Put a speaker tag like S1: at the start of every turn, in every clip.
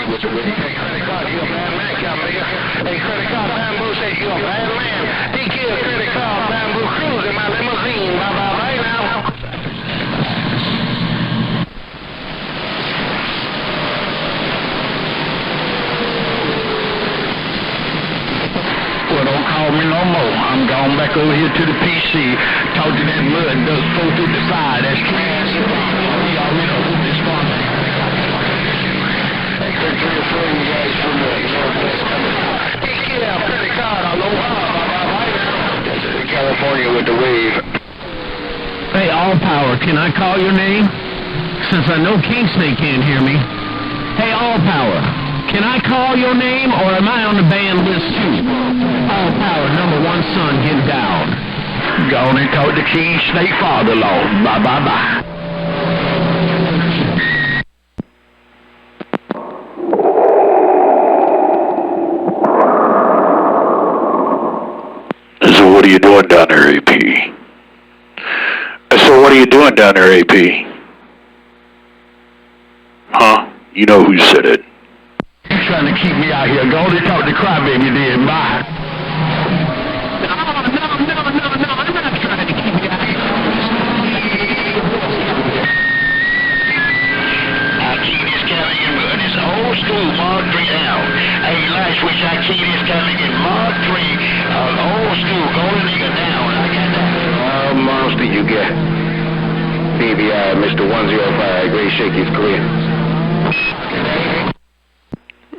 S1: with the way. Hey, Credit Card, you a bad man, nigga. Hey, Credit Card, Bamboo said you a bad man. He killed Credit Card, Bamboo Cruise in my limousine. Bye-bye right now. Well, don't call me no more. I'm going back over here to the PC. Talk to that mud and does 455. That's trash. We already know who this from. Hey, 3 or 4 you guys from the Northwest. Get out, Credit Card. California with the wave.
S2: Hey, All Power, can I call your name? Since I know King Snake can't hear me. Hey, All Power, can I call your name, or am I on the banned list too? All Power, #1 son, get down.
S1: Go on and talk to King Snake father-in-law. Bye-bye-bye.
S3: So what are you doing down there, AP? So what are you doing down there, AP? Huh? You know who said it.
S1: You're trying to keep me out here. Go on and talk to Crybaby then. Bye.
S2: No, I'm not trying to keep you out here.
S1: I keep this coming in with this old school Mark 3 now. Hey, light switch, I keep this coming in Mark 3. Old school, golden nigga down. I got that. Monster you get. BBI, Mr. 105, Great Shakey's clear.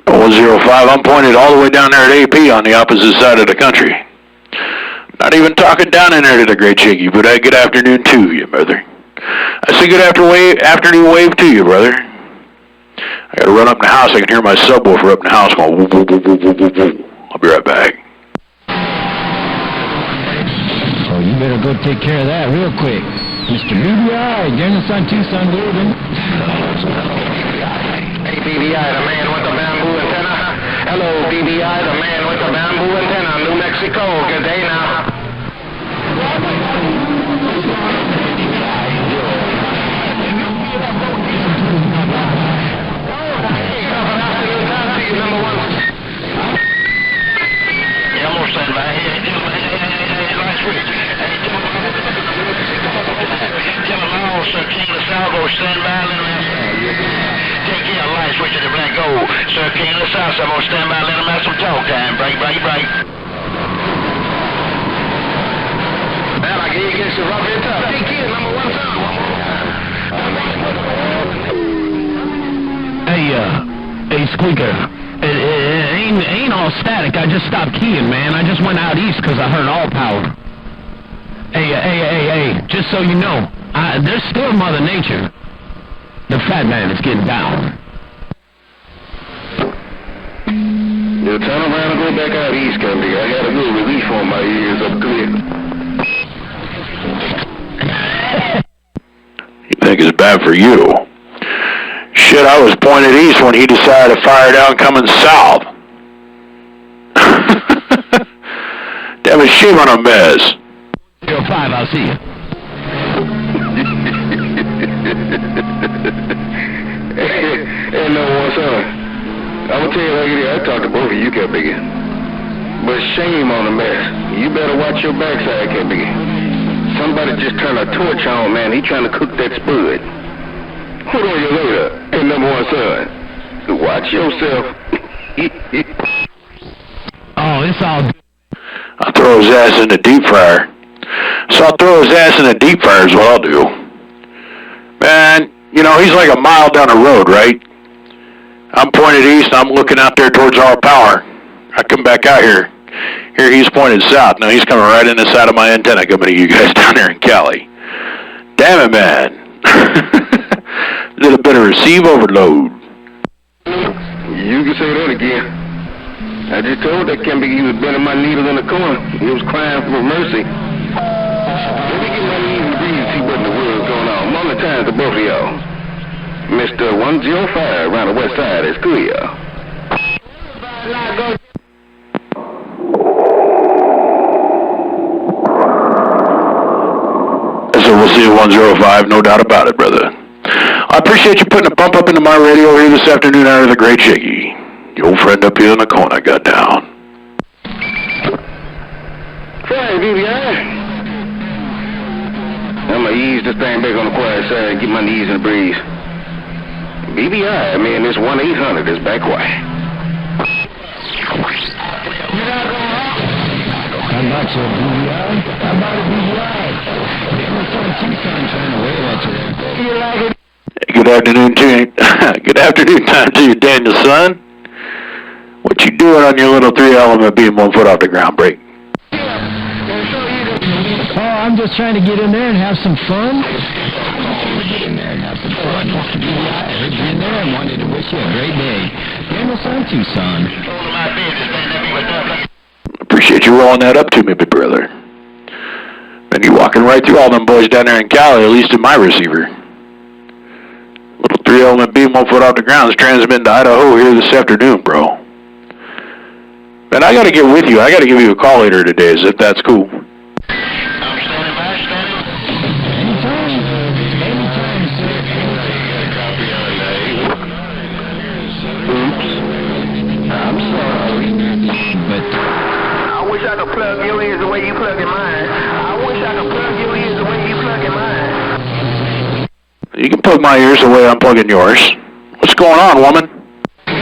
S3: 105, I'm pointed all the way down there at AP on the opposite side of the country. Not even talking down in there to the Great Shaky, but good afternoon to you, brother. I say good afternoon wave to you, brother. I gotta run up in the house. I can hear my subwoofer up in the house going woo, woo, woo, woo, woo, woo, woo. I'll be right back.
S2: Oh, you better go take care of that real quick. Mr. BBI, Jenison Tucson Golden.
S1: Hey, BBI, the man with the bamboo antenna. Hello, BBI, the man with the bamboo antenna. New Mexico, good day now. Stand by here. Tell them all, Sir King LaSalvo, stand by. Take care, light switch to the black gold. Sir King LaSalvo, I'm gonna stand by, let them have some talk time. Break. Well, I guess you get some rough and tough. Take care, #1 son.
S2: Hey, Squeaker. It ain't all static. I just stopped keying, man. I just went out east because I heard All Power. Hey, just so you know, there's still Mother Nature. The fat man is getting down.
S1: You turn around and go back out east, Candy. I got a little relief on my ears up clear.
S3: You think it's bad for you? Shit, I was pointed east when he decided to fire down coming south. Damn it, shame on a mess.
S2: 05, I'll see you.
S1: Hey, #1 son. I'm gonna tell you like it is. I talked to both of you, Cat Biggie. But shame on the mess. You better watch your backside, Cat Biggie. Somebody just turned a torch on, man. He trying to cook that spud. Hold on you later. Hey, #1 son. Watch yourself.
S2: Oh, it's all good.
S3: I'll throw his ass in the deep fryer. So I'll throw his ass in the deep fryer is what I'll do. Man, you know, he's like a mile down the road, right? I'm pointed east, I'm looking out there towards All Power. I come back out here. Here he's pointed south. Now he's coming right in the side of my antenna coming to you guys down there in Cali. Damn it, man. A little bit of receive overload.
S1: You can say that again. I just told that Ken Biggie he was bending my needle in the corner. He was crying for mercy. Let me get my knees and breathe, see what in the world's going on. Morning time to both of y'all. Mr. 105 around the west side is clear.
S3: So we'll see you 105, no doubt about it, brother. I appreciate you putting a bump up into my radio here this afternoon out of the Great Shaky. Your old friend up here in the corner got down.
S1: Hey, BBI. I'm gonna ease this thing back on the quiet side and get my knees in the breeze. BBI, man, this 1-800 is back quiet.
S2: How about you, BBI? How about it, BBI? Trying to wave at you. You like it?
S3: Good afternoon to you. Good afternoon time to you, Daniel, son. What you doing on your little 3-element being 1 foot off the ground break?
S2: Oh, I'm just trying to get in there and have some fun. Get in there and have some fun. I heard you in there and wanted to wish you a great day. Daniel, son, Tucson.
S3: Appreciate you rolling that up to me, big brother. And you walking right through all them boys down there in Cali, at least in my receiver. Little 3-element beam 1 foot off the ground is transmitting to Idaho here this afternoon, bro. Man, I gotta get with you. I gotta give you a call later today, if that's cool.
S1: Plug your ears the way you plug in mine. I wish I could plug your ears the way you plug in mine.
S3: You can plug my ears the way I'm plugging yours. What's going on, woman?
S1: I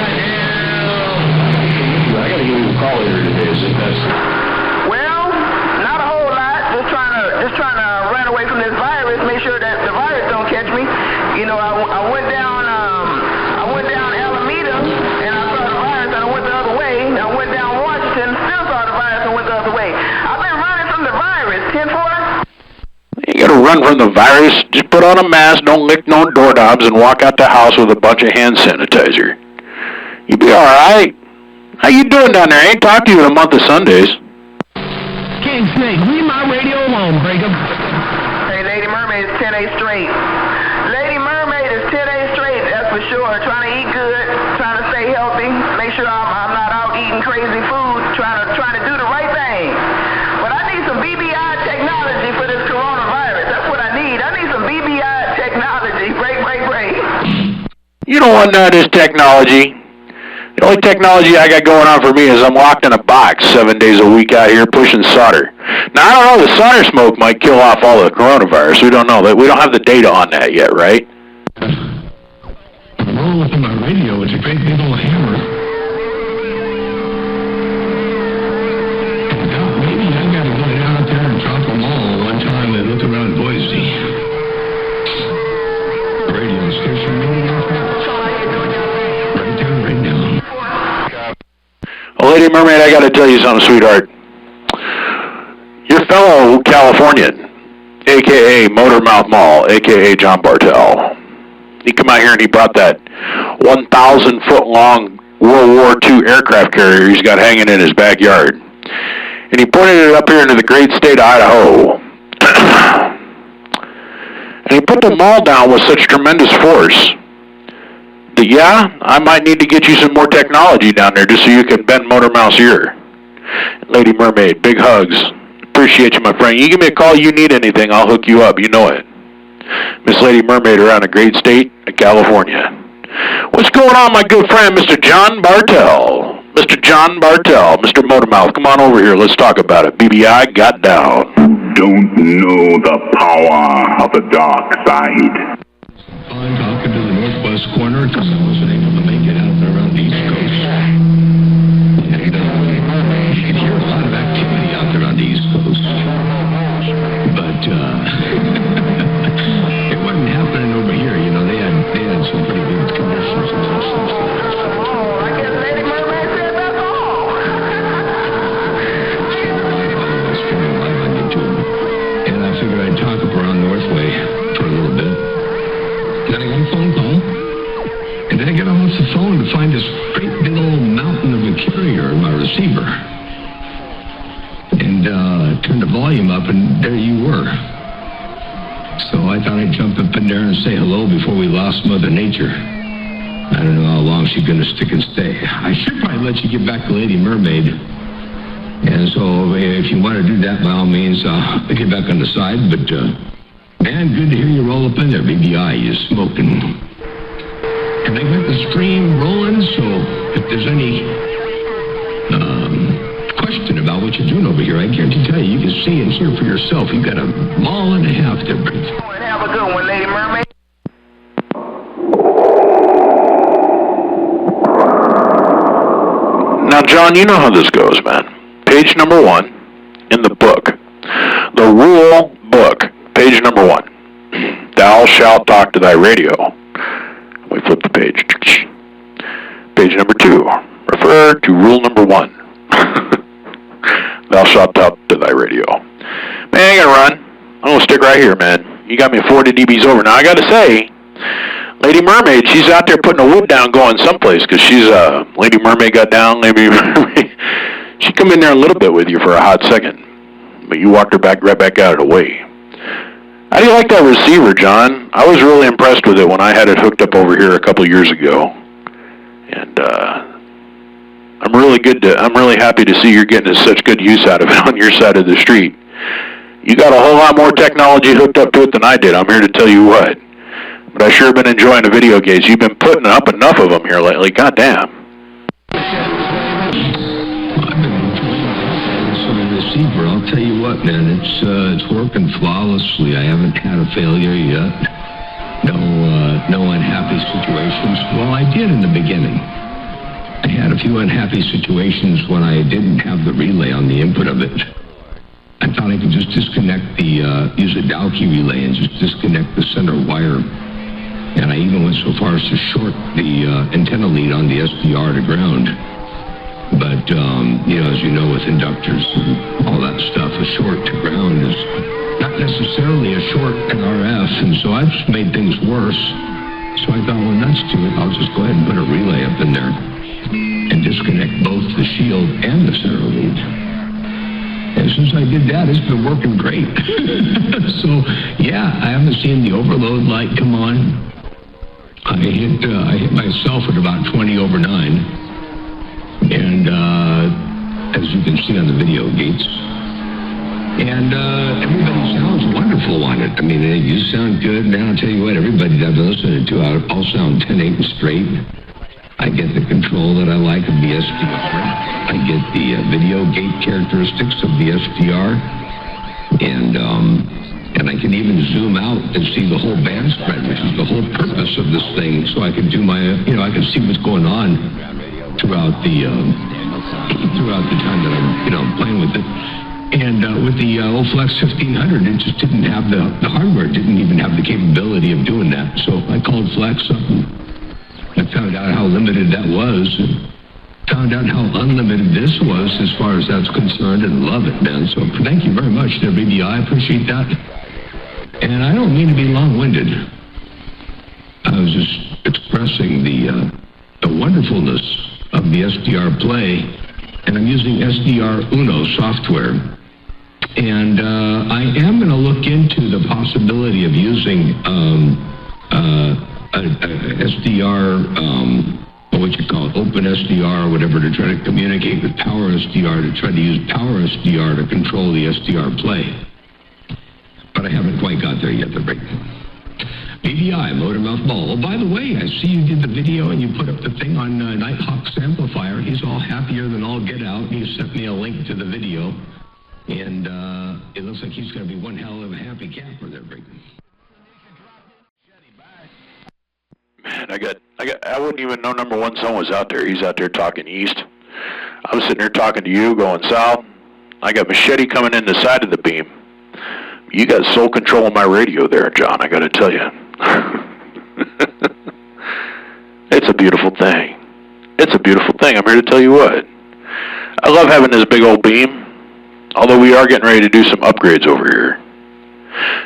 S1: gotta give you a call later today, so that's... Well, not a whole lot. Just trying to run away from this virus, make sure that the virus don't catch me. You know, I went down Alameda and I saw the virus and I went the other way. I went down Washington, still saw the virus and went the other way. I've been running from the virus, 10-4.
S3: You gotta run from the virus. Just put on a mask, don't lick no doorknobs, and walk out the house with a bunch of hand sanitizer. You'll be alright. How you doing down there? I ain't talked to you in a month of Sundays.
S2: King Snake, leave my radio alone, Brigham.
S1: Hey, Lady Mermaid is 10-8 straight. Lady Mermaid is 10-8 straight, that's for sure. Trying to eat good, trying to stay healthy, make sure I'm not out eating crazy food, trying to do the right thing. But I need some BBI technology for this coronavirus. That's what I need. I need some BBI technology. Break.
S3: You don't want none of this technology. The only technology I got going on for me is I'm locked in a box 7 days a week out here pushing solder. Now, I don't know, the solder smoke might kill off all the coronavirus. We don't know. We don't have the data on that yet, right?
S2: Roll up in my radio. It's a great big old hammer. Maybe I gotta get it out there and drop them all one time and look around Boise. Radio station meeting out there. Right down.
S3: Well, Lady Mermaid, I gotta tell you something, sweetheart. Your fellow Californian, a.k.a. Motormouth Mall, a.k.a. John Bartell, he come out here and he brought that 1,000-foot-long World War II aircraft carrier he's got hanging in his backyard. And he pointed it up here into the great state of Idaho. And he put the mall down with such tremendous force that, yeah, I might need to get you some more technology down there just so you can bend Motormouth's ear. Lady Mermaid, big hugs. Appreciate you, my friend. You give me a call, you need anything, I'll hook you up. You know it. Miss Lady Mermaid around the great state of California. What's going on, my good friend, Mr. John Bartell? Mr. John Bartell, Mr. Motormouth, come on over here. Let's talk about it. BBI got down.
S4: Don't know the power of the dark side.
S2: I'm talking to the northwest corner because I wasn't able to make it out there around the east coast. And you can hear a lot of activity out there on the east coast. But it wasn't happening over here. You know, they had some pretty good conditions and stuff.
S1: Oh, I guess Lady Mermaid said that's all.
S2: I was streaming live on YouTube. And I figured I'd talk up around Northway for a little bit. Then I got a phone call, and then I got off the phone to find this great big old mountain of a carrier in my receiver. And turned the volume up, and there you were. So I thought I'd jump up in there and say hello before we lost Mother Nature. I don't know how long she's going to stick and stay. I should probably let you get back to Lady Mermaid. And so if you want to do that, by all means, I'll get back on the side, but... man, good to hear you roll up in there, BBI. You smoking.
S5: And I got the stream rolling, so if there's any question about what you're doing over here, I guarantee tell you can see and hear for yourself. You've got a mile and a half there, Brent.
S1: Have a good one, Lady Mermaid.
S3: Now, John, you know how this goes, man. Page number 1 in the book. The rule book, page number 1. Thou shalt talk to thy radio. We flip the page. Page number 2. Refer to rule number 1. Thou shalt talk to thy radio. Man, I gotta run. I'm gonna stick right here, man. You got me 40 dBs over. Now, I gotta say, Lady Mermaid, she's out there putting a wood down going someplace, because she's, Lady Mermaid got down, Lady Mermaid. She come in there a little bit with you for a hot second, but you walked her right back out of the way. How do you like that receiver, John? I was really impressed with it when I had it hooked up over here a couple years ago. And, I'm really happy to see you're getting such good use out of it on your side of the street. You got a whole lot more technology hooked up to it than I did, I'm here to tell you what. But I sure have been enjoying the video games. You've been putting up enough of them here lately, goddamn.
S5: I've been enjoying the receiver. I'll tell you what, man, it's working flawlessly. I haven't had a failure yet. No unhappy situations. Well, I did in the beginning. I had a few unhappy situations when I didn't have the relay on the input of it. I thought I could just disconnect use a Dow key relay and just disconnect the center wire. And I even went so far as to short the antenna lead on the SDR to ground. But, as you know, with inductors and all that stuff, a short to ground is not necessarily a short in RF, and so I've just made things worse. So I thought, well, nuts to it, I'll just go ahead and put a relay up in there and disconnect both the shield and the center lead. And since I did that, it's been working great. So, yeah, I haven't seen the overload light come on. I hit myself at about 20 over 9. And, as you can see on the video gates. And, everybody sounds wonderful on it. I mean, you sound good, man. I'll tell you what, everybody that I've been listening to, all sound 10-8 and straight. I get the control that I like of the SDR. I get the video gate characteristics of the SDR. And I can even zoom out and see the whole band spread, which is the whole purpose of this thing. So I can do my, I can see what's going on throughout the time that I'm, playing with it. And with the old Flex 1500, it just didn't have the hardware, didn't even have the capability of doing that. So I called Flex up and I found out how limited that was, and found out how unlimited this was as far as that's concerned, and love it, man. So thank you very much there, BBI. I appreciate that. And I don't mean to be long-winded. I was just expressing the wonderfulness of the SDR Play, and I'm using SDR Uno software. And I am going to look into the possibility of using SDR, Open SDR or whatever, to try to communicate with Power SDR, to try to use Power SDR to control the SDR Play. But I haven't quite got there yet, the break. BDI, Motor Mouth Ball. Oh, by the way, I see you did the video and you put up the thing on Nighthawk's amplifier. He's all happier than all get out. He sent me a link to the video. And it looks like he's going to be one hell of a happy camper there, Break.
S3: Man, I wouldn't even know number one son was out there. He's out there talking east. I'm sitting there talking to you going south. I got Machete coming in the side of the beam. You got sole control of my radio there, John, I got to tell you. It's a beautiful thing. It's a beautiful thing. I'm here to tell you what. I love having this big old beam, although we are getting ready to do some upgrades over here.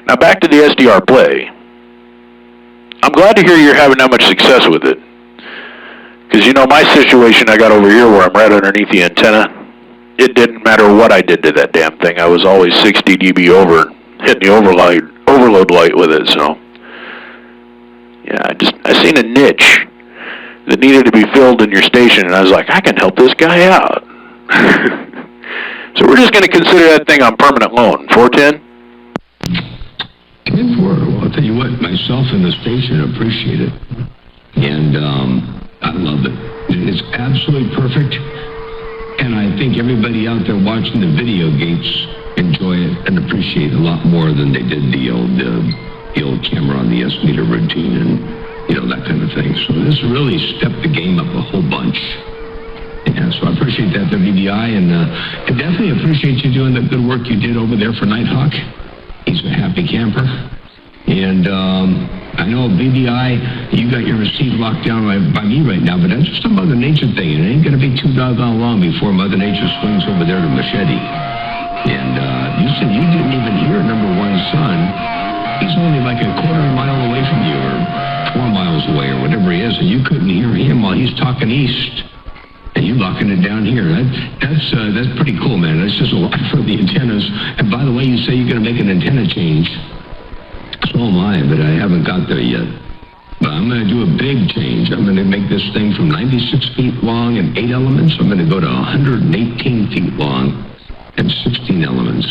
S3: Now back to the SDR Play. I'm glad to hear you're having that much success with it. Because, my situation I got over here where I'm right underneath the antenna, it didn't matter what I did to that damn thing. I was always 60 dB over, hitting the overload light with it, so. Yeah, I seen a niche that needed to be filled in your station, and I was like, I can help this guy out. So we're just going to consider that thing on permanent loan. 410?
S5: 10-4. Well, I'll tell you what, myself and the station appreciate it. And I love it. It's absolutely perfect. And I think everybody out there watching the video gates enjoy it and appreciate it a lot more than they did the old camera on the S-meter routine and, that kind of thing. So this really stepped the game up a whole bunch. Yeah, so I appreciate that, the VDI, and I definitely appreciate you doing the good work you did over there for Nighthawk. He's a happy camper. And I know, VDI, you got your receipt locked down by me right now, but that's just a Mother Nature thing. It ain't going to be too doggone long before Mother Nature swings over there to Machete. And you said you didn't even hear number one son. He's only like a quarter of a mile away from you, or 4 miles away, or whatever he is, and you couldn't hear him while he's talking east. And you locking it down here. That's pretty cool, man. That's just a lot for the antennas. And by the way, you say you're going to make an antenna change. So am I, but I haven't got there yet. But I'm going to do a big change. I'm going to make this thing from 96 feet long and 8 elements. I'm going to go to 118 feet long and 16 elements.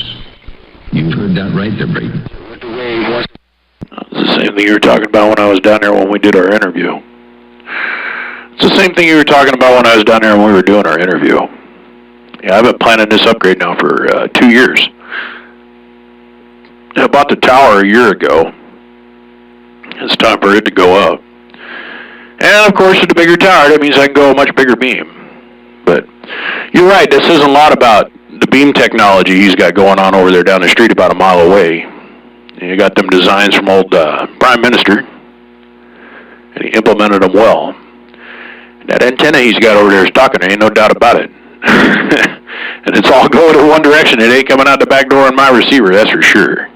S5: You heard that right there, Brayden.
S3: It's the same thing you were talking about when I was down there when we did our interview. It's the same thing you were talking about when I was down there when we were doing our interview. Yeah, I've been planning this upgrade now for 2 years. I bought the tower a year ago. It's time for it to go up. And of course, with the bigger tower, that means I can go a much bigger beam. But you're right, this isn't a lot about the beam technology he's got going on over there down the street about a mile away. You got them designs from old Prime Minister, and he implemented them well. That antenna he's got over there is talking, there ain't no doubt about it. And it's all going in one direction. It ain't coming out the back door on my receiver, that's for sure.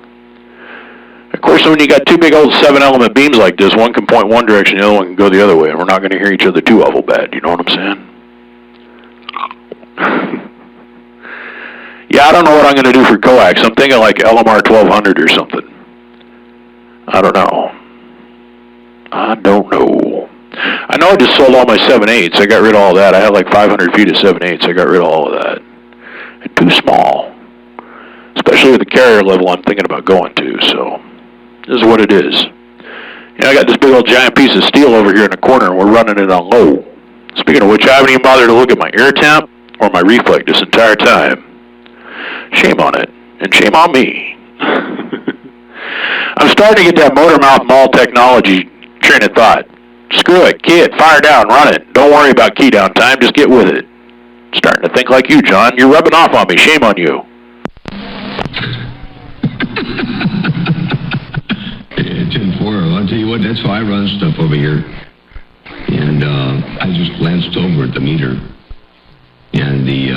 S3: Of course, when you got two big old 7-element beams like this, one can point one direction, the other one can go the other way, and we're not going to hear each other too awful bad, you know what I'm saying? Yeah, I don't know what I'm going to do for coax. I'm thinking like LMR 1200 or something. I don't know. I know I just sold all my 7/8s. I got rid of all that. I had like 500 feet of 7/8s. I got rid of all of that. It's too small. Especially with the carrier level I'm thinking about going to, so this is what it is. I got this big old giant piece of steel over here in the corner, and we're running it on low. Speaking of which, I haven't even bothered to look at my air temp or my reflect this entire time. Shame on it, and shame on me. I'm starting to get that motor mouth mall technology train of thought. Screw it, kid, fire down, run it. Don't worry about key down time, just get with it. Starting to think like you, John. You're rubbing off on me. Shame on you.
S5: 10-4. I'll tell you what, that's how I run stuff over here. And I just glanced over at the meter. And the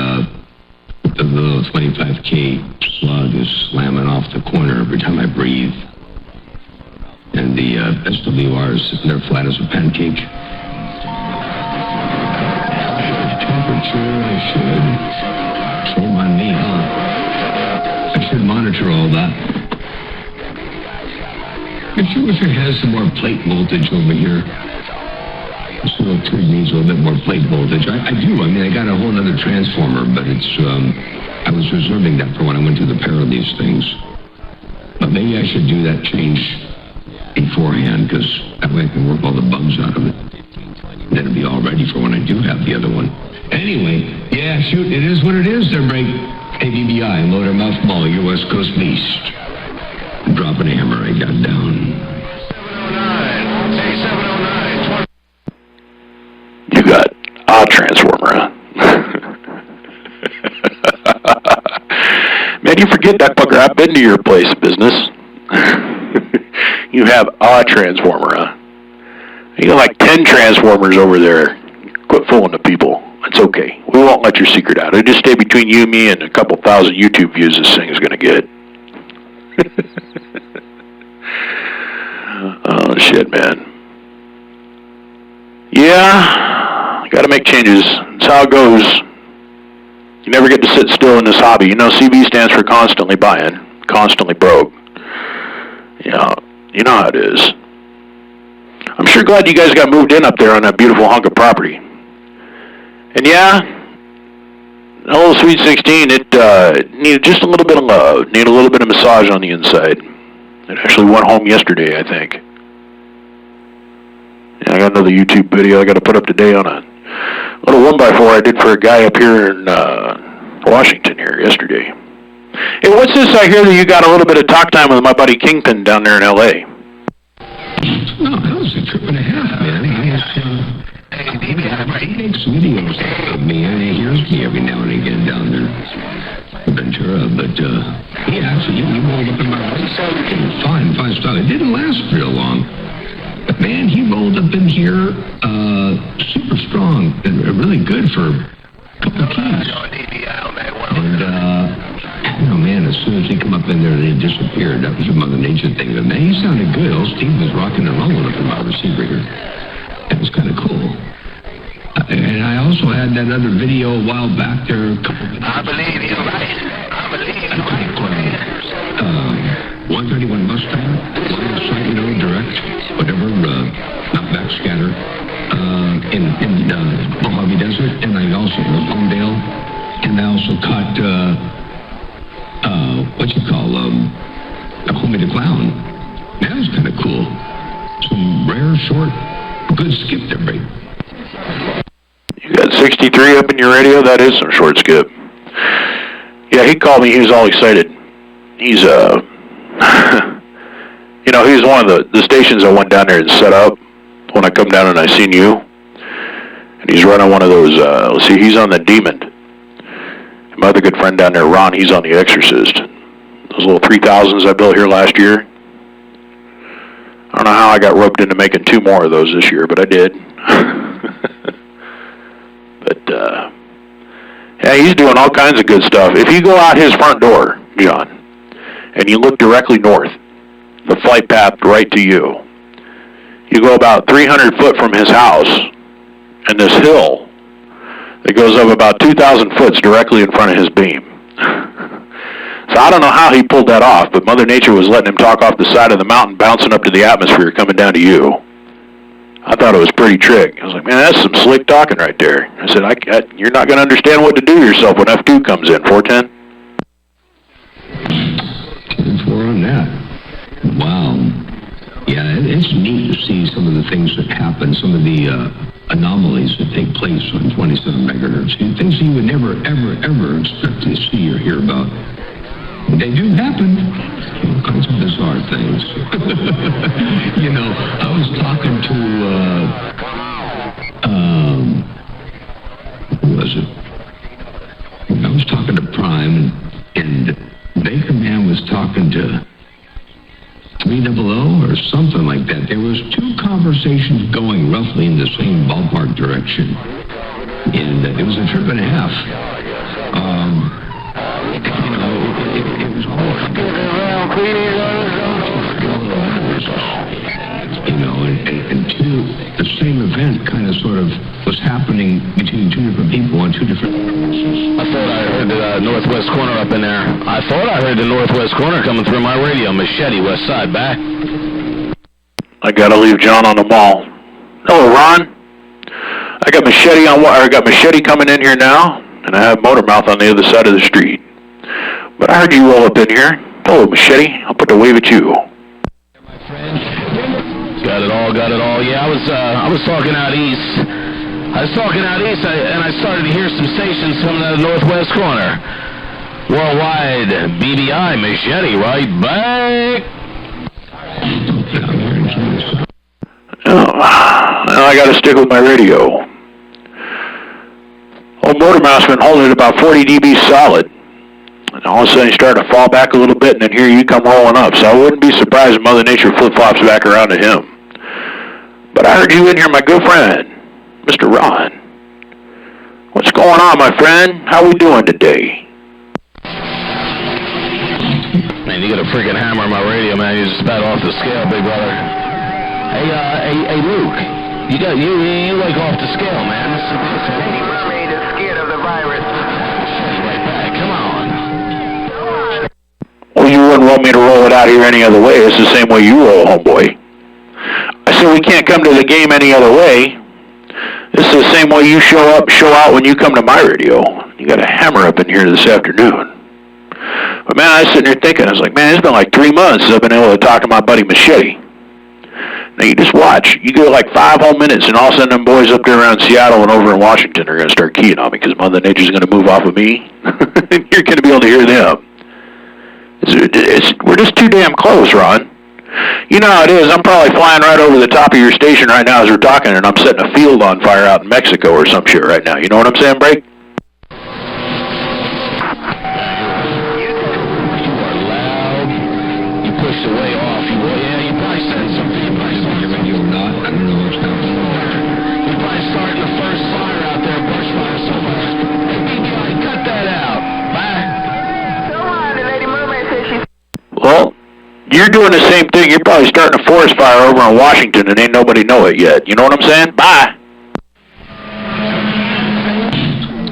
S5: little 25K slug is slamming off the corner every time I breathe. And the SWR is sitting there flat as a pancake. Temperature, I should. Shame on me, huh? I should monitor all that. I sure wish I had some more plate voltage over here. This little turd needs a little bit more plate voltage. I do. I mean, I got a whole other transformer, but it's, I was reserving that for when I went to the pair of these things. But maybe I should do that change beforehand, because that way I can work all the bugs out of it. Then it'll be all ready for when I do have the other one. Anyway, yeah, shoot, it is what it is there, Break. ABBI, Motor Mouth Mall, your West Coast Beast. Dropping a hammer I got down.
S1: 709.
S3: You got a transformer, huh? Man, you forget that fucker. I've been to your place of business. You have a transformer, huh? You got like 10 transformers over there. Quit fooling the people. It's okay. We won't let your secret out. It'll just stay between you, me, and a couple thousand YouTube views this thing is going to get. Oh, shit, man. Yeah, got to make changes. That's how it goes. You never get to sit still in this hobby. You know, CB stands for constantly buying, constantly broke. Yeah, you know how it is. I'm sure glad you guys got moved in up there on that beautiful hunk of property. And yeah, that little Sweet 16, it needed just a little bit of love, needed a little bit of massage on the inside. It actually went home yesterday, I think. Yeah, I got got another YouTube video I got to put up today on a little 1x4 I did for a guy up here in Washington here yesterday. Hey, what's this I hear that you got a little bit of talk time with my buddy Kingpin down there in L.A.?
S5: No, that was a trip and a half, man. He makes videos of me, and he hears me every now and again down there in Ventura, but he actually, he rolled up in my race. Fine stuff. It didn't last real long. But man, he rolled up in here super strong and really good for a couple of keys. And, man, as soon as he come up in there, they disappeared. That was a Mother Nature thing. But man, he sounded good. Old Steve was rocking and rolling up in my receiver here. It was kind of cool. And I also had that other video a while back there. I believe you're right. 131 Mustang, line of sight, direct, whatever, not backscatter, in Mojave Desert, and I also Palmdale, and I also caught Homie the Clown. That was kind of cool. Some rare, short, good skip there, babe.
S3: You got 63 up in your radio? That is some short skip. Yeah, he called me. He was all excited. He's, he's one of the stations I went down there and set up when I come down and I seen you. And he's running one of those, he's on the Demon. And my other good friend down there, Ron, he's on the Exorcist. Those little 3000s I built here last year. I don't know how I got roped into making 2 more of those this year, but I did. Yeah, he's doing all kinds of good stuff. If you go out his front door, John, and you look directly north, the flight path right to you, you go about 300 foot from his house, and this hill that goes up about 2,000 foot directly in front of his beam. So I don't know how he pulled that off, but Mother Nature was letting him talk off the side of the mountain, bouncing up to the atmosphere, coming down to you. I thought it was a pretty trick. I was like, man, that's some slick talking right there. I said, you're not going to understand what to do yourself when F2 comes in. 410?
S5: 10-4 on that. Wow. Yeah, it's neat to see some of the things that happen, some of the anomalies that take place on 27 megahertz. Things you would never, ever expect to see or hear about. They do happen. All kinds of bizarre things. I was talking to, who was it? I was talking to Prime, and Baker Man was talking to 300 or something like that. There was 2 conversations going roughly in the same ballpark direction. And it was a trip and a half. It was hard. And 2, the same event kind of sort of was happening between 2 different people on 2 different frequencies.
S2: I thought I heard the northwest corner up in there. I thought I heard the northwest corner coming through my radio. Machete, west side, back.
S3: I gotta leave John on the mall. Hello, Ron. I got Machete coming in here now, and I have Motormouth on the other side of the street. But I heard you roll up in here. Hello, Machete. I'll put the wave at you.
S2: Got it all. Yeah, I was talking out east. And I started to hear some stations coming out of the northwest corner. Worldwide, BBI, Machete, right back.
S3: I got to stick with my radio. Old Motormouth's been holding it about 40 dB solid. And all of a sudden he started to fall back a little bit, and then here you come rolling up. So I wouldn't be surprised if Mother Nature flip-flops back around to him. But I heard you in here, my good friend, Mr. Ron. What's going on, my friend? How we doing today?
S2: Man, you got a freaking hammer on my radio, man. You just spat off the scale, big brother. Hey, Luke. You like off the scale, man. This is
S1: Mermade is scared of the virus.
S2: Right back. Come on.
S3: Well, you wouldn't want me to roll it out here any other way. It's the same way you roll, homeboy. I said we can't come to the game any other way. This is the same way you show out when you come to my radio. You got a hammer up in here this afternoon. But man, I was sitting there thinking, I was like, man, it's been like 3 months since I've been able to talk to my buddy Machete. Now you just watch. You go like 5 whole minutes, and all of a sudden them boys up there around Seattle and over in Washington are going to start keying on me because Mother Nature's going to move off of me. And you're going to be able to hear them. We're just too damn close, Ron. You know how it is. I'm probably flying right over the top of your station right now as we're talking, and I'm setting a field on fire out in Mexico or some shit right now. You know what I'm saying, Break?
S2: Way off. Yeah, you probably said something. You probably started something. You're not. I don't know what's going on. You're probably starting the first fire out there, brush fire somewhere. Hey, cut that out. Bye. Come on, the Lady Mermaid says she's...
S3: Well, you're doing the same thing. You're probably starting a forest fire over in Washington and ain't nobody know it yet. You know what I'm saying? Bye.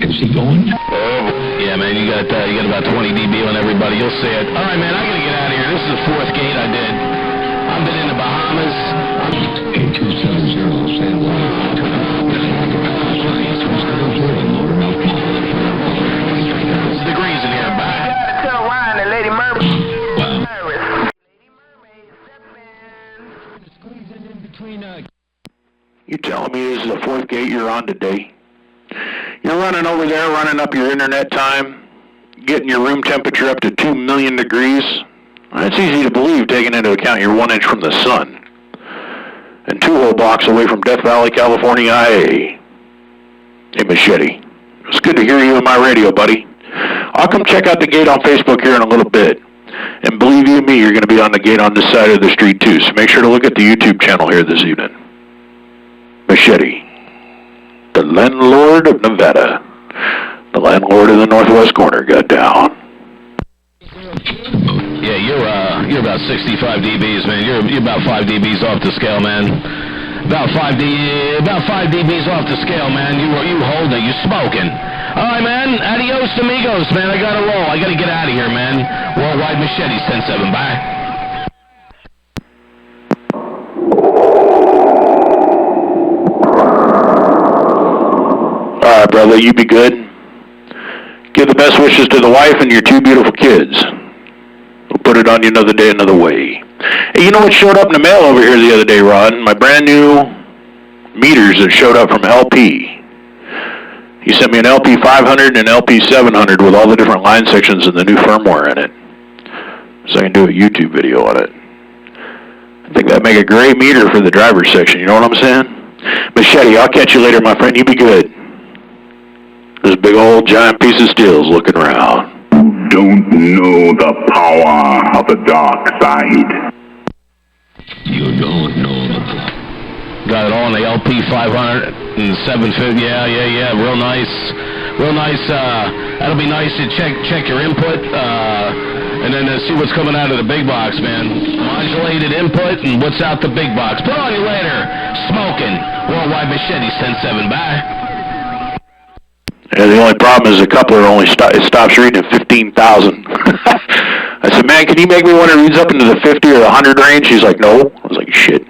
S5: Is he going?
S2: Yeah, man, you got about 20 dB on everybody. You'll see it. All right, man, I got to get out of here. This is the 4th gate I did. I've been in the Bahamas.
S5: 8270, San Juan.
S2: It's degrees in here. Bye. You got to tell Ryan and Lady Mermaid.
S5: Wow.
S2: Lady Mermaid, squeezing in between,
S3: You telling me this is the 4th gate you're on today? You're running over there, running up your internet time, getting your room temperature up to 2 million degrees. That's easy to believe, taking into account you're 1 inch from the sun. And 2 whole blocks away from Death Valley, California, IA. Hey, Machete. It's good to hear you on my radio, buddy. I'll come check out the gate on Facebook here in a little bit. And believe you me, you're going to be on the gate on this side of the street, too. So make sure to look at the YouTube channel here this evening. Machete. The landlord of Nevada. The landlord of the northwest corner got down.
S2: Yeah, you're about 65 dBs, man. You're about 5 dBs off the scale, man. About 5 dBs off the scale, man. You hold it. You smoking. All right, man. Adios, amigos, man. I gotta roll. I gotta get out of here, man. Worldwide Machetes 10-7. Bye.
S3: All right, brother, you be good. Give the best wishes to the wife and your 2 beautiful kids. We'll put it on you another day, another way. Hey, you know what showed up in the mail over here the other day, Rod? My brand new meters that showed up from LP. He sent me an LP 500 and an LP 700 with all the different line sections and the new firmware in it. So I can do a YouTube video on it. I think that'd make a great meter for the driver's section, you know what I'm saying? Machete, I'll catch you later, my friend. You be good. This big old giant piece of steel is looking around.
S4: Don't know the power of the dark side.
S5: You don't know the...
S2: Got it all on the LP 500 and 750. Yeah. Real nice. That'll be nice to check your input, and then see what's coming out of the big box, man. Modulated input and what's out the big box. Put on you later. Smoking. Worldwide Machetes 10-7. Bye.
S3: And the only problem is the coupler only stops reading at 15,000. I said, man, can you make me one that reads up into the 50 or the 100 range? She's like, no. I was like, shit.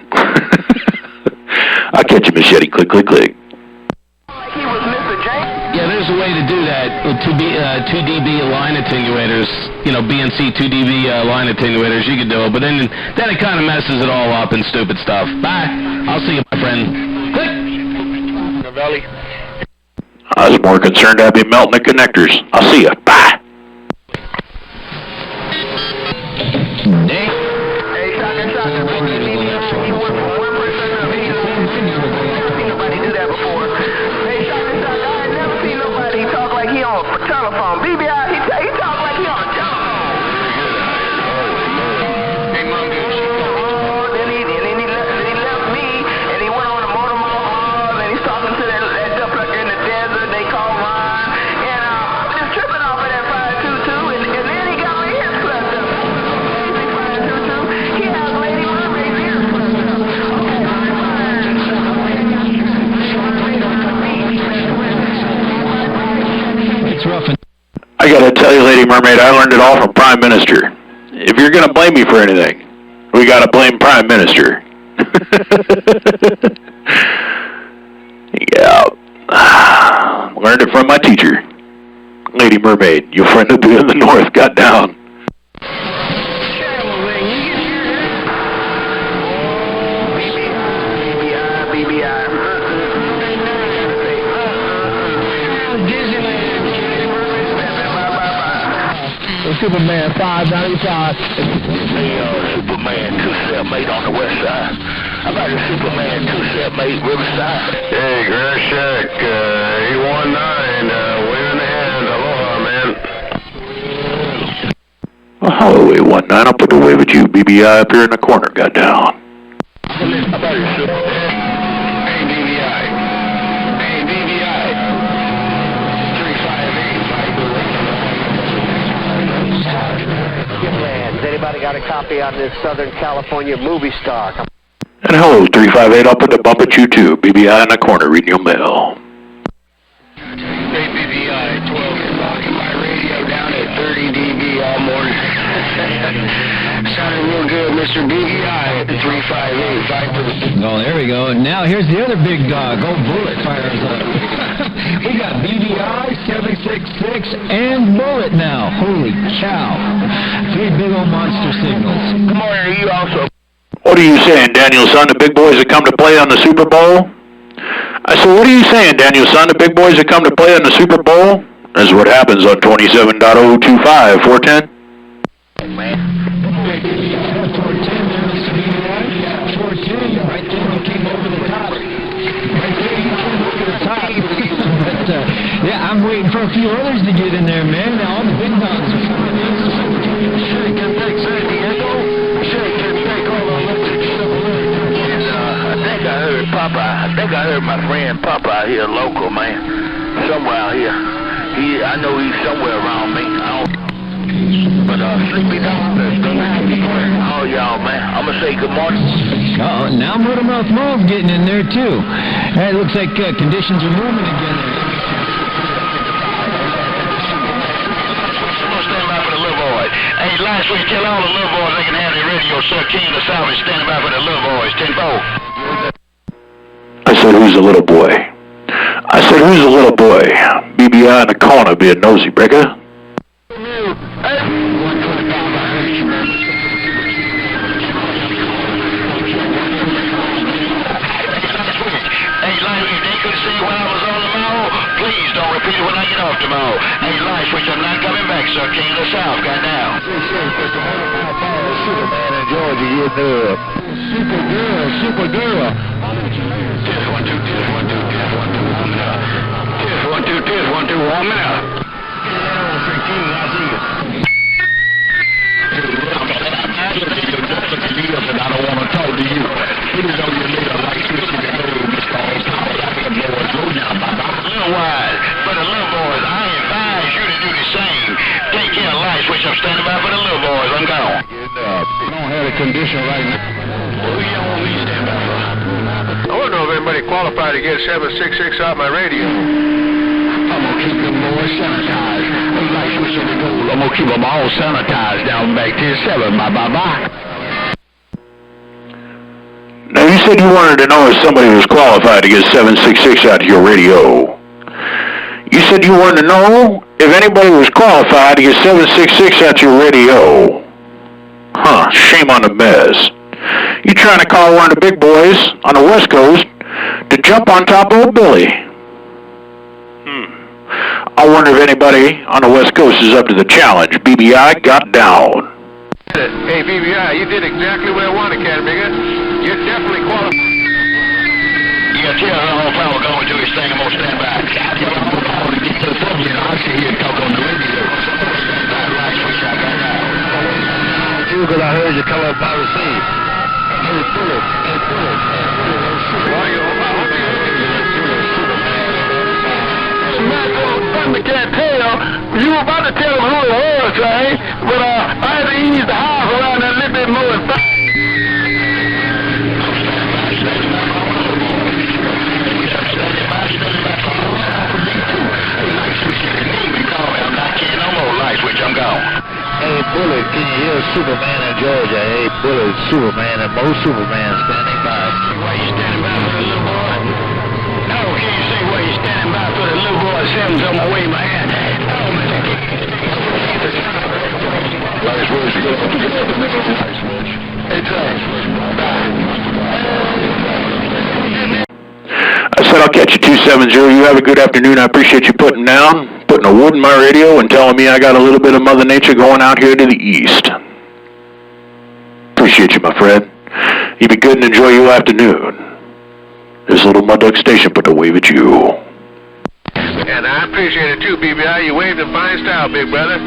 S3: I'll catch you, Machete. Click, click, click.
S2: Yeah, there's a way to do that with 2 dB line attenuators, BNC 2 dB line attenuators. You can do it, but then it kind of messes it all up and stupid stuff. Bye. I'll see you, my friend. Click. Valley.
S3: I was more concerned I'd be melting the connectors. I'll see ya. Bye. I gotta tell you, Lady Mermaid, I learned it all from Prime Minister. If you're gonna blame me for anything, we gotta blame Prime Minister. Yeah. Learned it from my teacher. Lady Mermaid, your friend will be in the north, got down.
S2: Superman 595.
S1: Superman 278 on the west side. How about the Superman 278 Riverside? Hey, Gershak, 819, waving the hand. Aloha, man.
S3: Well, hello, 819. I'll put the wave at you. BBI up here in the corner got down.
S1: How about your Superman? Hey, BBI. Hey, BBI. 358.
S6: Has anybody got a copy on this Southern California movie star?
S3: And hello, 358. I'll put the bump at you too. BBI in the corner reading your mail.
S1: Hey, BBI, 12 o'clock in my radio down at 30 dB all morning. Sounded real good, Mr. BBI at the 358.
S2: Oh, there we go. Now here's the other big dog. Old Bullet fires up. We got BBI, 766, and Bullet now. Holy cow. 3 big old monster signals.
S1: Good morning, you also.
S3: What are you saying, Daniel, son? The big boys that come to play on the Super Bowl? I said, what are you saying, Daniel, son? The big boys that come to play on the Super Bowl? That's what happens on 27.025, 410.
S1: Man.
S2: 410, right there, you came over the top. Right there, you came over the top. But, yeah, I'm waiting for a few others to get in there, man. Now, all the big dogs are coming in.
S1: Sure, get back, San Diego. Sure, get back all on up to and, I think I heard my friend Papa out here local, man. Somewhere out here. I know he's somewhere around me. I don't. But, Sleepy Dog, all y'all, man. I'm going to say good morning.
S2: Oh, now Motormouth Mo's getting in there, too. It looks like conditions are moving again there.
S1: Stand by for the little boys. Hey, last week, tell all the little boys they can have their radio, Sir King of Salvage, standing by for the little boys. 10-4.
S3: I said, who's the little boy? I said, who's the little boy? BBI in the corner being nosy, breaker.
S1: Please don't repeat it when I get off tomorrow. Hey, life, which I'm not coming back, Sir King of the South, got down. Superman in Georgia, you know. Supergirl. Test 1, 2, test 1, 2, test 1, 2, warming up. Test 1, 2, test 1, 2, warming up. Sir King, I see you. I don't want to talk to you. Even though you need a light switch in the room, it's called power. I can blow a slow down, little wise, but the little boys, I advise you to do the same. Take care of life switch. I'm standing by for the little boys. I'm gone. We don't have a condition right now. Well, who y'all want me to stand by for? I don't know if anybody qualified to get 766 out my radio. I'm going to keep them boys sanitized. Hey, light switch in the goal. I'm going to keep them all sanitized down back to 7. Bye-bye.
S3: Now, you said you wanted to know if somebody was qualified to get 766 out of your radio. You said you wanted to know if anybody was qualified to get 766 out your radio. Huh, shame on the mess. You trying to call one of the big boys on the West Coast to jump on top of old Billy. I wonder if anybody on the West Coast is up to the challenge. BBI got down.
S1: Hey, BBI, you did exactly what I wanted, Catbigger. You're definitely qualified. You got to tell her all power going to his thing. I'm going to stand by. I see you talk on the radio. Because I heard you come up by the scene. Hey, Bullet. I can't tell. You were about to tell him who it was, right? But I had to ease the house around that little bit more. I'm gone. Hey, Bullet, can you hear Superman in Georgia? Hey, Bullet, Superman, and most Superman standing by. Why you standing by for the little boy? No, can you say why you standing by for the little boy? Sam's on my way, man. Oh, man. Light switch, you got to make a light switch. Hey, Tom.
S3: I said I'll catch you 270. You have a good afternoon. I appreciate you putting down. putting a wood in my radio and telling me I got a little bit of Mother Nature going out here to the east. Appreciate you, my friend. You be good and enjoy your afternoon. This little mud duck station put a wave at you.
S1: And I appreciate it too, BBI. You waved in fine style, big brother.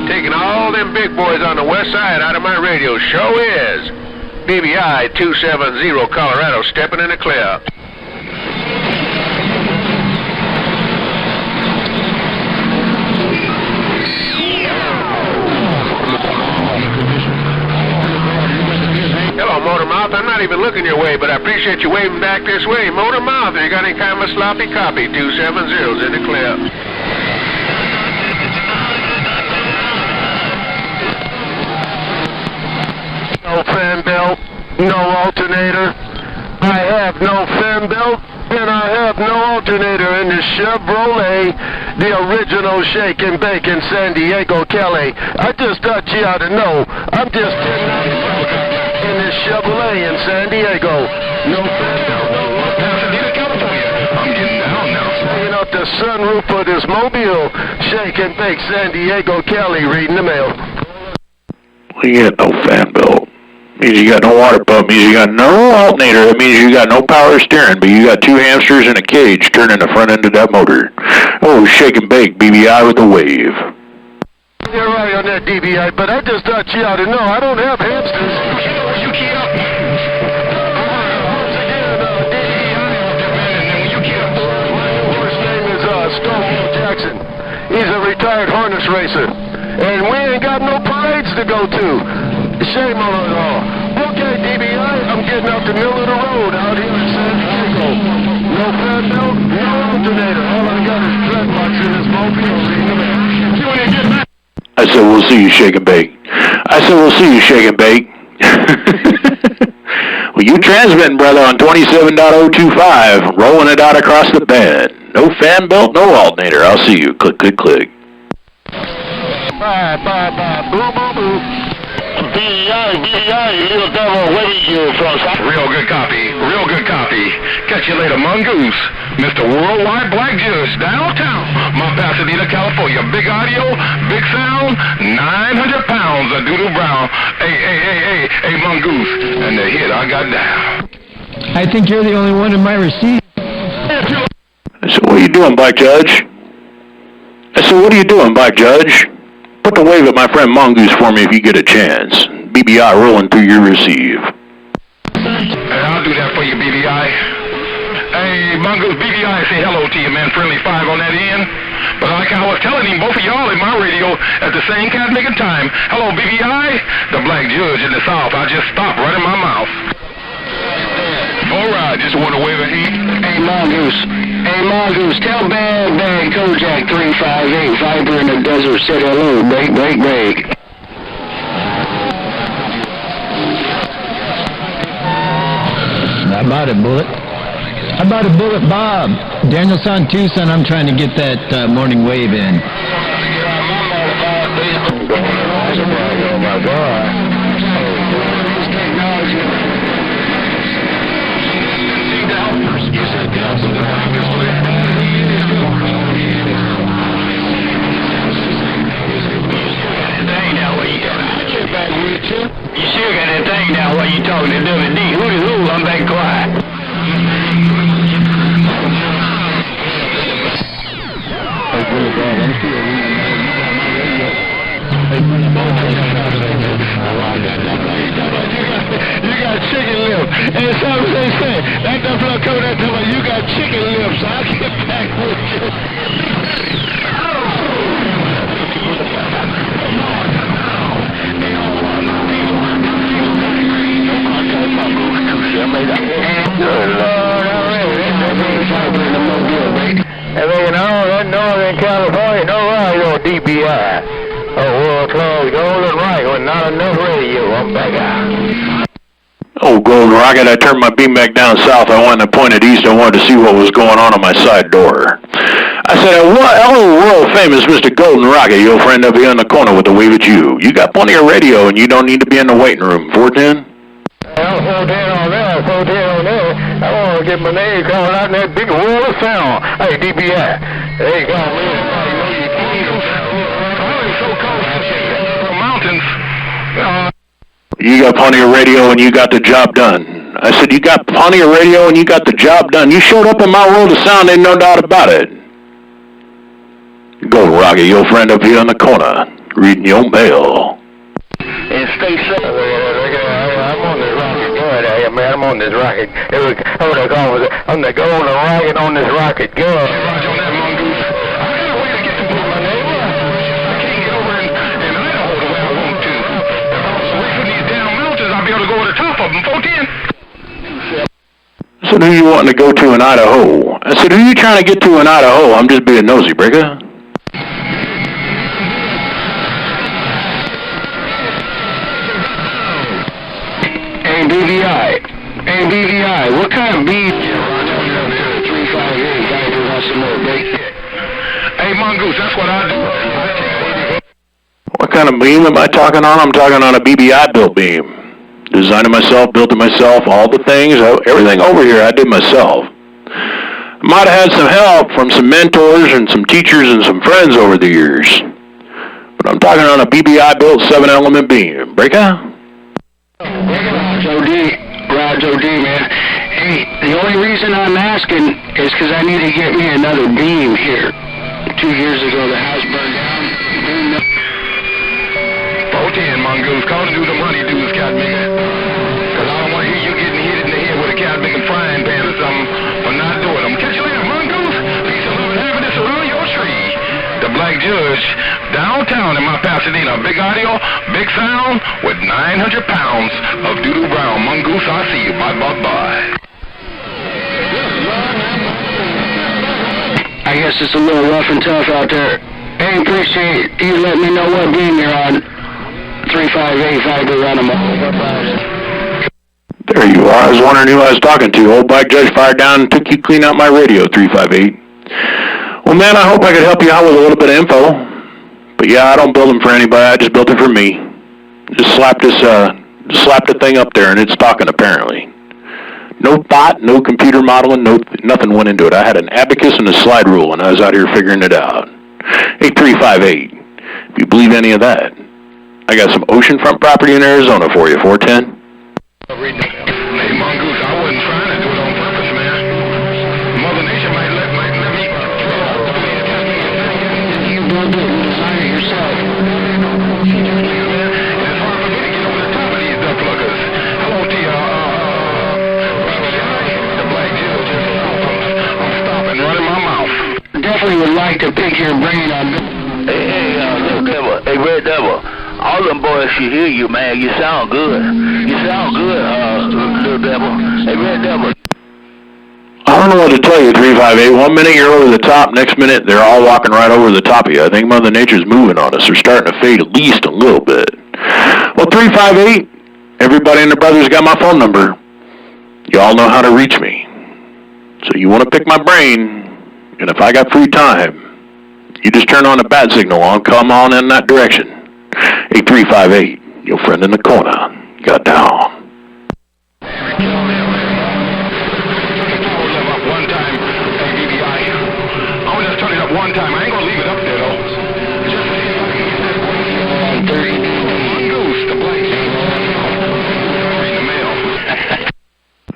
S1: Taking all them big boys on the west side out of my radio. Show is. BBI 270 Colorado stepping in the clear. Hello, Motor Mouth. I'm not even looking your way, but I appreciate you waving back this way. Motor Mouth, you got any kind of a sloppy copy? 270's in the clear. No fan belt, no alternator. I have no fan belt, and I have no alternator in the Chevrolet, the original Shake and Bake in San Diego, Cali. I just thought you ought to know. I'm just in this Chevrolet in San Diego. No fan belt, no alternator. California. I'm getting down now. Hanging out the sunroof of this Mobile, Shake and Bake, San Diego, Cali, reading the mail.
S3: You got no fan belt. Means you got no water pump. Means you got no alternator. It means you got no power steering, but you got two hamsters in a cage turning the front end of that motor. Oh, Shake and Bake, BBI with a wave.
S1: You're right on that, DBI, but I just thought you ought to know. I don't have hamsters. You key up. His name is Stonewall Jackson. He's a retired harness racer. And we ain't got no parades to go to. Shame on us all. Okay, DBI, I'm getting out the middle of the road out here in San Diego. No fan belt, no alternator. All I got is dreadlocks in this mobile. See when you get back.
S3: I said, we'll see you, Shake and Bake. I said, we'll see you, Shake and Bake. Well, you transmitting, brother, on 27.025, rolling it out across the bed. No fan belt, no alternator. I'll see you. Click, click, click.
S1: Bye, bye, bye. Boo, boo, boo. BBI, little devil, where you from? Real good copy, real good copy. Catch you later, Mongoose. Mr. Worldwide Black Judge, downtown, Mount Pasadena, California. Big audio, big sound, 900 pounds of Doodle Brown. Hey, Mongoose. And the hit I got down.
S2: I think you're the only one in my receipt.
S3: I said, what are you doing, Black Judge? I said, what are you doing, Black Judge? Put the wave at my friend Mongoose for me if you get a chance. BBI rolling through your receive.
S1: Hey, I'll do that for you, BBI. Hey, Mongoose, BBI, say hello to you, man. Friendly 5 on that end. But like I was telling him, both of y'all in my radio at the same cat-making time. Hello, BBI. The Black Judge in the South. I just stopped right in my mouth. All right, just want to wave a hand. Hey, Mongoose, tell Bad Kojak 358, Viper in the desert, said hello, break.
S2: I bought a bullet. Bob. Daniel San Tucson, I'm trying to get that morning wave in.
S1: Oh, my God. You sure got that thing down while you talking to WD. Hooty-hoo, I'm back quiet. You got chicken lips. And something they say, that fella coming out to me, you got chicken lips. I'll get back with you. That Northern California, no radio, DBI. World closed, Golden Right, with not enough radio. I'm back out.
S3: Oh, Golden Rocket, I turned my beam back down south. I went and pointed east. I wanted to see what was going on my side door. I said, hello, world famous Mr. Golden Rocket, your friend up here in the corner with the wave at you. You got plenty of radio, and you don't need to be in the waiting room. 410?
S1: Well, 410 on there, 410 on there. I want to get my name called out in that big wall of sound. Hey, DBI. Hey, God, man, you know you
S3: You got plenty of radio and you got the job done. I said, you got plenty of radio and you got the job done. You showed up in my world of sound, ain't no doubt about it. Go, Rocky, your friend up here in the corner, reading your mail.
S1: And stay safe. I'm on this rocket. Go ahead, man. I'm on this rocket. I'm gonna go on the rocket on this rocket. Go ahead. Roger on that mongoose. I got a way to get to my neighbor. I can't get over in Idaho the way I want to. If I was away from these damn mountains, I'd be able to go to the top of them. 410.
S3: I said, who you wanting to go to in Idaho? I said, who you trying to get to in Idaho? I'm just being nosy, Breaker.
S1: BVI, what kind of beef? 358, gotta do some more bait. Hey, Mongoose, that's what I do.
S3: What kind of beam am I talking on? I'm talking on a BBI built beam. Designed it myself, built it myself, all the things, everything over here I did myself. I might have had some help from some mentors and some teachers and some friends over the years. But I'm talking on a BBI built 7-element beam. Breaker?
S2: Roger D, man. Hey, the only reason I'm asking is because I need to get me another beam here. 2 years ago, the house burned down.
S1: 410, Mongoose. Call and do some honey dudes, cat nigga. Because I don't want to hear you getting hit in the head with a cat making frying pan or something for not doing them. Catch you later, Mongoose. Peace and love and happiness around your tree. The Black Judge, downtown in my Pasadena. Big audio, big sound, with 900 pounds of doo-doo brown. Mongoose, I see you. Bye, bye, bye.
S2: I guess it's a little rough and tough out there. Hey, appreciate you letting me know what beam you're on. 358, I go run them all.
S3: There you are. I was wondering who I was talking to. Old Black Judge fired down and took you clean out my radio, 358. Well, man, I hope I could help you out with a little bit of info. But yeah, I don't build them for anybody. I just built it for me. Just slapped the thing up there and it's talking apparently. No thought, no computer modeling, nothing went into it. I had an abacus and a slide rule and I was out here figuring it out. 8358. If you believe any of that. I got some oceanfront property in Arizona for you, 410.
S1: Hey, Mongoose, I wasn't trying to do it on purpose, man. Mother Nature might let me.
S2: You build it and design it yourself.
S1: It's hard for me to get over the top of these duck pluckers. Hello to you, the Black Judge. I'm stopping, running my mouth.
S2: Definitely would like to pick your brain on.
S7: Hey, little devil. Hey, Red Devil. All them boys should hear you, man. You sound good. You sound good, little devil. Hey, Red Devil.
S3: I don't know what to tell you, 358. 1 minute you're over the top, next minute they're all walking right over the top of you. I think Mother Nature's moving on us. They're starting to fade at least a little bit. Well, 358, everybody and their brothers got my phone number. You all know how to reach me. So you want to pick my brain, and if I got free time, you just turn on the bat signal on, come on in that direction. 8358, your friend in the corner, got down.
S1: One time, hey, BBI. I'm gonna just turn it up one time. I ain't gonna leave it up there, though. Just to see if I can get that 30. Mongoose, the Black reading the mail.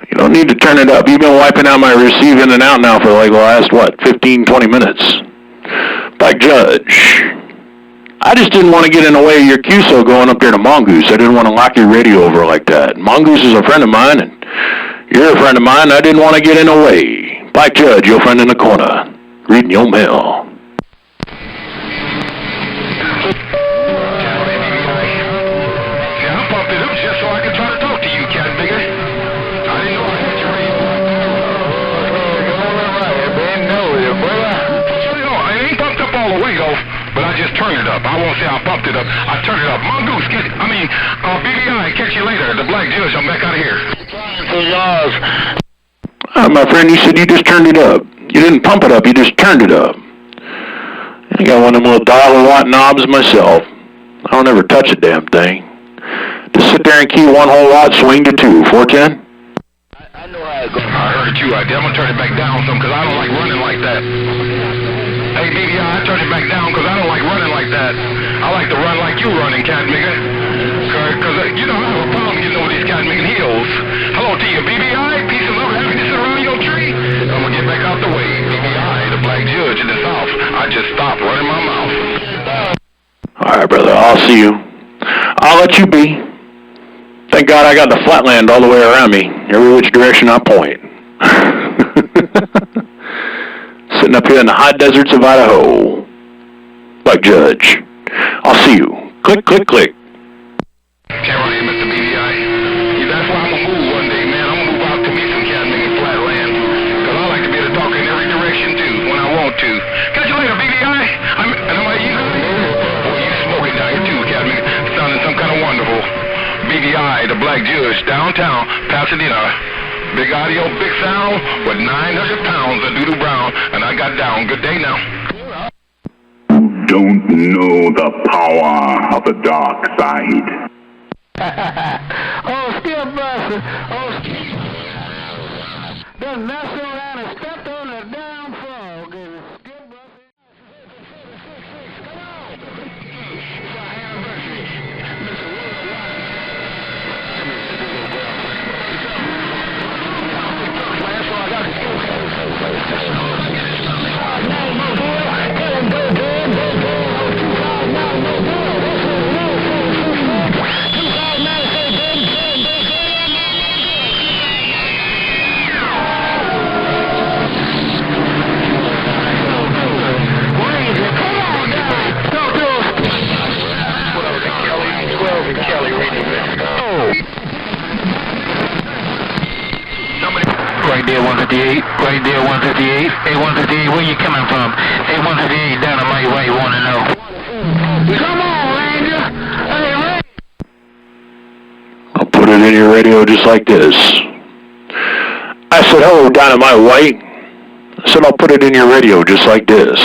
S3: You don't need to turn it up. You've been wiping out my receive in and out now for like the last, 15, 20 minutes. Black Judge. I just didn't want to get in the way of your QSO going up there to Mongoose. I didn't want to lock your radio over like that. Mongoose is a friend of mine, and you're a friend of mine. I didn't want to get in the way. Black Judge, your friend in the corner, reading your mail.
S1: Yeah, I pumped it up just so I could try to talk to you, cat nigga. I didn't know I had your radio. I ain't pumped up all the way, though. But I just turned it up. I won't say I pumped it up. I turned it up. Mongoose, BBI, catch you later. The Black Judge, I'm back out of here.
S3: My friend, you said you just turned it up. You didn't pump it up, you just turned it up. I got one of them little dial-a-watt knobs myself. I don't ever touch a damn thing. Just sit there and key 1 whole watt, swing to 2. 410?
S7: I know how it goes.
S1: I heard you. I'm going to turn it back down some because I don't like running like that. Hey, BBI, I turned it back down because I don't like running like that. I like to run like you running, cat nigga. Because brother. You know I have a problem getting over these cotton-making hills. Hello to you, BBI. Peace and love and happiness around your tree. I'm gonna get back out the way. BBI, the black judge in the South. I just stopped running my mouth.
S3: All right, brother. I'll see you. I'll let you be. Thank God I got the flatland all the way around me, every which direction I point. Sitting up here in the hot deserts of Idaho, like Judge. I'll see you. Click, click, click.
S1: Can't run here, Mr. BBI. Yeah, that's why I'm gonna move one day, man. I'm gonna move out to me some cotton-making flatland. Because I like to be able to talk in every direction, too, when I want to. Catch you later, BBI. Am I you? Oh, you smoking down here, too, Captain. Sounding some kind of wonderful. BBI, the black judge, downtown, Pasadena. Big audio, big sound, with 900 pounds of doodoo brown, and I got down. Good day now.
S4: Don't know the power of the dark side.
S7: Oh, Skip Buster. Oh, the mess around and stepped on the damn frog. Skip Buster. Come on. It's our anniversary. Mr. Right there, 158. Right there, 158. Hey, 158, where you coming from? Hey, 158, Dynamite, what you want to know? Come on, Ranger. Hey, Ranger.
S3: I'll put it in your radio just like this. I said, hello, Dynamite White. I said, I'll put it in your radio just like this.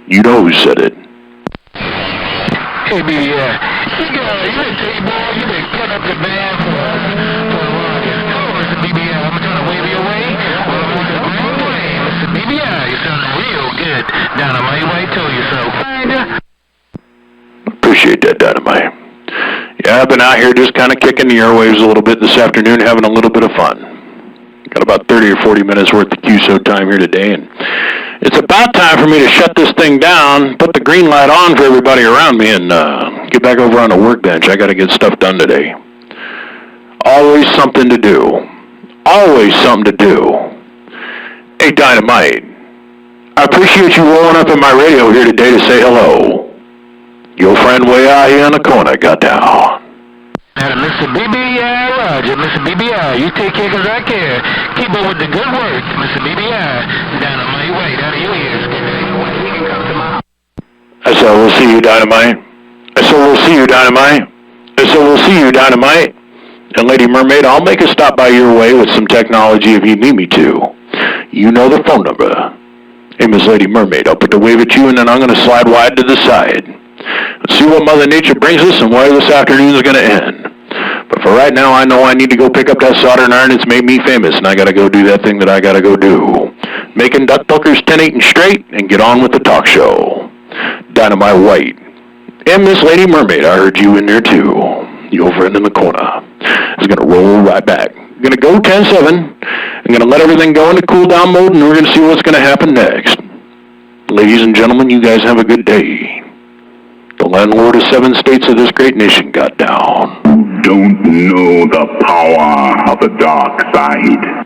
S3: You know who said it.
S7: Hey, B, you been T-ball, you been cut up the band for Mr. BBI, I'm trying to wave you away. Well, I'm on the grand way, Mr. BBI, you sounding real good. Dynamite, White told you so.
S3: Appreciate that, Dynamite. Yeah, I've been out here just kind of kicking the airwaves a little bit this afternoon, having a little bit of fun. Got about 30 or 40 minutes worth of QSO time here today, and it's about time for me to shut this thing down, put the green light on for everybody around me, and get back over on the workbench. I got to get stuff done today. Always something to do. Always something to do. Hey, Dynamite, I appreciate you rolling up in my radio here today to say hello. Your friend way out here in the corner got down.
S7: Mr. BBI, Roger, Mr. BBI, you take care because I care. Keep up with the good work, Mr. BBI. Dynamite, White, out of your ears.
S3: I said, we'll see you, Dynamite. I said, we'll see you, Dynamite. I said, we'll see you, Dynamite. And Lady Mermaid, I'll make a stop by your way with some technology if you need me to. You know the phone number. Hey, Miss Lady Mermaid, I'll put the wave at you, and then I'm going to slide wide to the side. Let's see what Mother Nature brings us and where this afternoon is going to end. But for right now, I know I need to go pick up that soldering iron that's made me famous, and I got to go do that thing that I got to go do. Making duck buckers 10-8 and straight, and get on with the talk show. Dynamite White. And Miss Lady Mermaid, I heard you in there too. Your friend in the corner is going to roll right back. Going to go 10-7. I'm going to let everything go into cool down mode, and we're going to see what's going to happen next. Ladies and gentlemen, you guys have a good day. The landlord of 7 states of this great nation got down.
S4: Don't know the power of the dark side.